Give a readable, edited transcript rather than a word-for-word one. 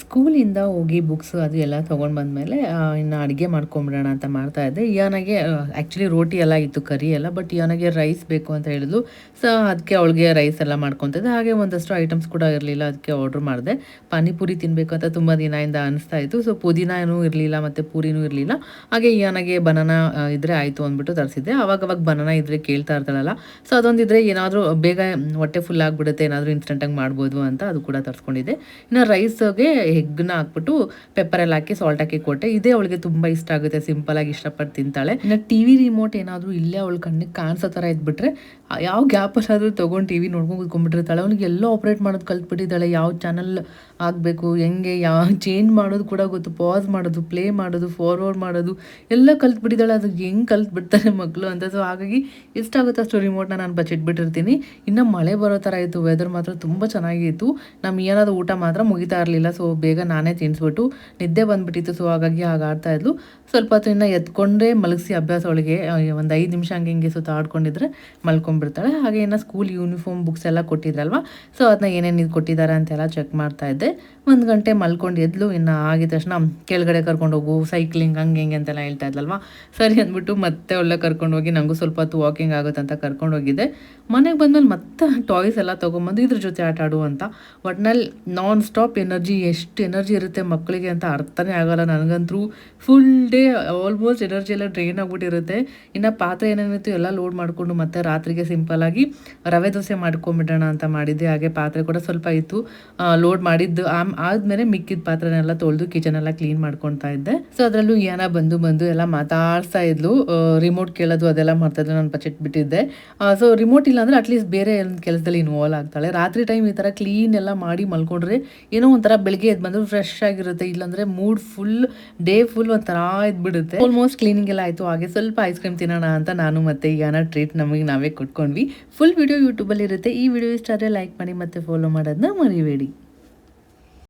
ಸ್ಕೂಲಿಂದ ಹೋಗಿ ಬುಕ್ಸ್ ಅದು ಎಲ್ಲ ತೊಗೊಂಡು ಬಂದಮೇಲೆ ಇನ್ನು ಅಡುಗೆ ಮಾಡ್ಕೊಂಬಿಡೋಣ ಅಂತ ಮಾಡ್ತಾ ಇದ್ದೆ. ಇಯಾನಾಗೆ ಆ್ಯಕ್ಚುಲಿ ರೋಟಿ ಎಲ್ಲ ಇತ್ತು, ಕರಿ ಎಲ್ಲ. ಬಟ್ ಇಯಾನಾಗೆ ರೈಸ್ ಬೇಕು ಅಂತ ಹೇಳಿದ್ಲು. ಸೊ ಅದಕ್ಕೆ ಅವಳಿಗೆ ರೈಸ್ ಎಲ್ಲ ಮಾಡ್ಕೊತಿದ್ದೆ. ಹಾಗೆ ಒಂದಷ್ಟು ಐಟಮ್ಸ್ ಕೂಡ ಇರಲಿಲ್ಲ, ಅದಕ್ಕೆ ಆರ್ಡ್ರ್ ಮಾಡಿದೆ. ಪಾನಿಪುರಿ ತಿನ್ನಬೇಕು ಅಂತ ತುಂಬ ದಿನದಿಂದ ಅನಿಸ್ತಾ ಇತ್ತು. ಸೊ ಪುದೀನನೂ ಇರಲಿಲ್ಲ ಮತ್ತು ಪೂರಿನೂ ಇರಲಿಲ್ಲ. ಹಾಗೆ ಇಯಾನಾಗೆ ಬನಾನಾ ಇದ್ದರೆ ಆಯಿತು ಅಂದ್ಬಿಟ್ಟು ತರಿಸಿದ್ದೆ. ಅವಾಗವಾಗ ಬನಾನಾ ಇದ್ದರೆ ಕೇಳ್ತಾ ಇರ್ತಾಳಲ್ಲ, ಸೊ ಅದೊಂದಿದ್ರೆ ಏನಾದರೂ ಬೇಗ ಹೊಟ್ಟೆ ಫುಲ್ ಆಗಿಬಿಡುತ್ತೆ, ಏನಾದರೂ ಇನ್ಸ್ಟೆಂಟಾಗಿ ಮಾಡ್ಬೋದು ಅಂತ ಅದು ಕೂಡ ತರಿಸ್ಕೊಂಡಿದ್ದೆ. ಇನ್ನು ರೈಸ್ಗೆ ಎಗ್ನ ಹಾಕ್ಬಿಟ್ಟು ಪೆಪ್ಪರ್ ಎಲ್ಲ ಹಾಕಿ ಸಾಲ್ಟ್ ಹಾಕಿ ಕೊಟ್ಟೆ. ಇದೇ ಅವಳಿಗೆ ತುಂಬ ಇಷ್ಟ ಆಗುತ್ತೆ, ಸಿಂಪಲಾಗಿ ಇಷ್ಟಪಟ್ಟು ತಿಂತಾಳೆ. ಇನ್ನು ಟಿ ವಿ ರಿಮೋಟ್ ಏನಾದರೂ ಇಲ್ಲೇ ಅವಳ ಕಣ್ಣಿಗೆ ಕಾಣಿಸೋ ಥರ ಇದ್ಬಿಟ್ರೆ ಯಾವ ಗ್ಯಾಪಲ್ಲಾದರೂ ತೊಗೊಂಡು ಟಿ ವಿ ನೋಡ್ಕೊಂಡು ಕೂತ್ಕೊಂಡ್ಬಿಟ್ಟಿರ್ತಾಳೆ. ಅವನಿಗೆ ಎಲ್ಲ ಆಪ್ರೇಟ್ ಮಾಡೋದು ಕಲ್ತ್ಬಿಟ್ಟಿದ್ದಾಳೆ. ಯಾವ ಚಾನಲ್ ಆಗಬೇಕು, ಹೆಂಗೆ ಚೇಂಜ್ ಮಾಡೋದು ಕೂಡ ಗೊತ್ತು, ಪಾಸ್ ಮಾಡೋದು, ಪ್ಲೇ ಮಾಡೋದು, ಫಾರ್ವರ್ಡ್ ಮಾಡೋದು ಎಲ್ಲ ಕಲ್ತ್ಬಿಟ್ಟಿದ್ದಾಳೆ. ಅದು ಹೆಂಗೆ ಕಲ್ತ್ಬಿಡ್ತಾರೆ ಮಕ್ಕಳು ಅಂತ. ಸೊ ಹಾಗಾಗಿ ಎಷ್ಟಾಗುತ್ತೆ ಅಷ್ಟು ರಿಮೋಟ್ನ ನಾನು ಬಚ್ಚಿಟ್ಬಿಟ್ಟಿರ್ತೀನಿ. ಇನ್ನು ಮಳೆ ಬರೋ ಥರ ಇತ್ತು, ವೆದರ್ ಮಾತ್ರ ತುಂಬ ಚೆನ್ನಾಗಿತ್ತು. ನಮ್ಮ ಏನಾದರೂ ಊಟ ಮಾತ್ರ ಮುಗಿತಾ ಇರಲಿಲ್ಲ. ಸೊ ಬೇಗ ನಾನೇ ತಿನ್ನಿಸ್ಬಿಟ್ಟು ನಿದ್ದೆ ಬಂದುಬಿಟ್ಟಿತ್ತು. ಸೊ ಹಾಗಾಗಿ ಆಡ್ತಾ ಇದ್ಲು. ಸ್ವಲ್ಪ ಹೊತ್ತು ಇನ್ನು ಎತ್ಕೊಂಡೇ ಮಲಗಿಸಿ ಅಭ್ಯಾಸ ಅವಳಿಗೆ. ಒಂದು 5 ನಿಮಿಷ ಹಂಗೆ ಹಿಂಗೆ ಸುತ್ತ ಆಡ್ಕೊಂಡಿದ್ರೆ ಮಲ್ಕೊಂಡ್ಬಿಡ್ತಾಳೆ. ಹಾಗೆ ಇನ್ನು ಸ್ಕೂಲ್ ಯೂನಿಫಾರ್ಮ್ ಬುಕ್ಸ್ ಎಲ್ಲ ಕೊಟ್ಟಿದ್ರಲ್ವ, ಸೊ ಅದನ್ನ ಏನೇನು ಇದು ಕೊಟ್ಟಿದ್ದಾರೆ ಅಂತೆಲ್ಲ ಚೆಕ್ ಮಾಡ್ತಾ ಇದ್ದೆ. 1 ಗಂಟೆ ಮಲ್ಕೊಂಡು ಎದ್ಲು. ಇನ್ನು ಆಗಿದ ತಕ್ಷಣ ಕೆಳಗಡೆ ಕರ್ಕೊಂಡೋಗು, ಸೈಕ್ಲಿಂಗ್ ಹಂಗೆ ಹಿಂಗೆ ಅಂತೆಲ್ಲ ಹೇಳ್ತಾ ಇದ್ಲಲ್ವ, ಸರಿ ಅಂದ್ಬಿಟ್ಟು ಮತ್ತೆ ಒಳ್ಳೆ ಕರ್ಕೊಂಡೋಗಿ ನನಗೂ ಸ್ವಲ್ಪ ಹೊತ್ತು ವಾಕಿಂಗ್ ಆಗುತ್ತೆ ಅಂತ ಕರ್ಕೊಂಡೋಗಿದ್ದೆ. ಮನೆಗೆ ಬಂದಮೇಲೆ ಮತ್ತೆ ಟಾಯ್ಸ್ ಎಲ್ಲ ತೊಗೊಂಬಂದು ಇದ್ರ ಜೊತೆ ಆಟ ಆಡು ಅಂತ. ಒಟ್ನಲ್ಲಿ ನಾನ್ ಸ್ಟಾಪ್ ಎನರ್ಜಿ. ಎಷ್ಟು ಎನರ್ಜಿ ಇರುತ್ತೆ ಮಕ್ಕಳಿಗೆ ಅಂತ ಅರ್ಥನೇ ಆಗೋಲ್ಲ. ನನಗಂತೂ ಫುಲ್ ಡೇ ಆಲ್ಮೋಸ್ಟ್ ಎನರ್ಜಿ ಎಲ್ಲ ಡ್ರೈನ್ ಆಗಿಬಿಟ್ಟಿರುತ್ತೆ. ಇನ್ನು ಪಾತ್ರೆ ಏನೇನಿತ್ತು ಎಲ್ಲ ಲೋಡ್ ಮಾಡಿಕೊಂಡು ಮತ್ತೆ ರಾತ್ರಿಗೆ ಸಿಂಪಲಾಗಿ ರವೆ ದೋಸೆ ಮಾಡ್ಕೊಂಬಿಡೋಣ ಅಂತ ಮಾಡಿದ್ದೆ. ಹಾಗೆ ಪಾತ್ರೆ ಕೂಡ ಸ್ವಲ್ಪ ಇತ್ತು, ಲೋಡ್ ಮಾಡಿದ್ದು ಆದಮೇಲೆ ಮಿಕ್ಕಿದ ಪಾತ್ರೆನೆಲ್ಲ ತೊಳೆದು ಕಿಚನೆಲ್ಲ ಕ್ಲೀನ್ ಮಾಡ್ಕೊತಾ ಇದ್ದೆ. ಸೊ ಅದರಲ್ಲೂ ಏನ ಬಂದು ಎಲ್ಲ ಮಾತಾಡ್ತಾ ಇದ್ಲು. ರಿಮೋಟ್ ಕೇಳೋದು ಅದೆಲ್ಲ ಮಾಡ್ತಾಯಿದ್ಲು, ನಾನು ಬಚ್ಚಿಟ್ಬಿಟ್ಟಿದ್ದೆ. ಸೊ ರಿಮೋಟ್ ಇಲ್ಲ ಅಂದರೆ ಅಟ್ಲೀಸ್ಟ್ ಬೇರೆ ಕೆಲಸದಲ್ಲಿ ಇನ್ವಾಲ್ವ್ ಆಗ್ತಾಳೆ. ರಾತ್ರಿ ಟೈಮ್ ಈ ಥರ ಕ್ಲೀನ್ ಎಲ್ಲ ಮಾಡಿ ಮಲ್ಕೊಂಡ್ರೆ ಏನೋ ಒಂಥರ ಬೆಳಗ್ಗೆ ಎದ್ದು ಬಂದರೂ ಫ್ರೆಶ್ ಆಗಿರುತ್ತೆ. ಇಲ್ಲಾಂದರೆ ಮೂಡ್ ಫುಲ್ ಡೇ ಫುಲ್ ಒಂಥರ ಇದ್ಬಿಡುತ್ತೆ. ಆಲ್ಮೋಸ್ಟ್ ಕ್ಲೀನಿಂಗ್ ಎಲ್ಲ ಆಯಿತು. ಹಾಗೆ ಸ್ವಲ್ಪ ಐಸ್ ಕ್ರೀಮ್ ತಿನ್ನೋಣ ಅಂತ ನಾನು ಮತ್ತೆ ಯಾನ ಟ್ರೀಟ್ ನಮಗೆ ನಾವೇ ಕೊಟ್ಕೊಂಡ್ವಿ. ಫುಲ್ ವಿಡಿಯೋ ಯೂಟ್ಯೂಬಲ್ಲಿ ಇರುತ್ತೆ. ಈ ವಿಡಿಯೋ ಇಷ್ಟ ಆದರೆ ಲೈಕ್ ಮಾಡಿ ಮತ್ತು ಫಾಲೋ ಮಾಡೋದನ್ನ ಮರಿಬೇಡಿ.